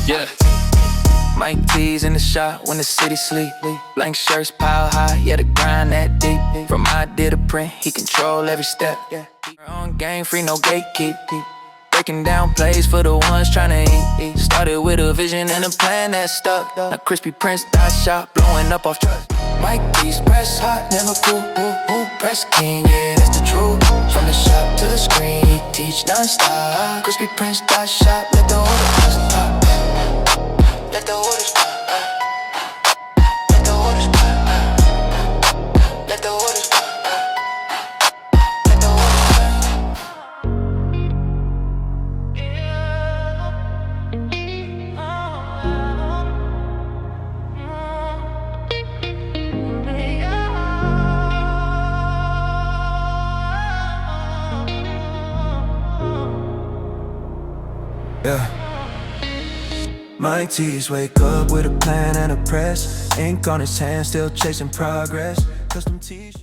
Yeah. Mike T's in the shop when the city sleep. Blank shirts pile high, yeah, the grind that deep. From idea to print, he control every step. On game, free, no gatekeep. Breaking down plays for the ones tryna eat. Started with a vision and a plan that stuck. Now Crispy Prince dot shop, blowing up off trucks. Mike T's press hot, never cool. Press king, yeah, that's the truth. From the shop to the screen, he teach non-stop. Crispy Prince dot shop, let the orders pop. Let the orders pop. Let the orders pop. Let the orders pop. Let the orders Yeah. Mike T's wake up with a plan and a press. Ink on his hand, still chasing progress. Custom t-shirt.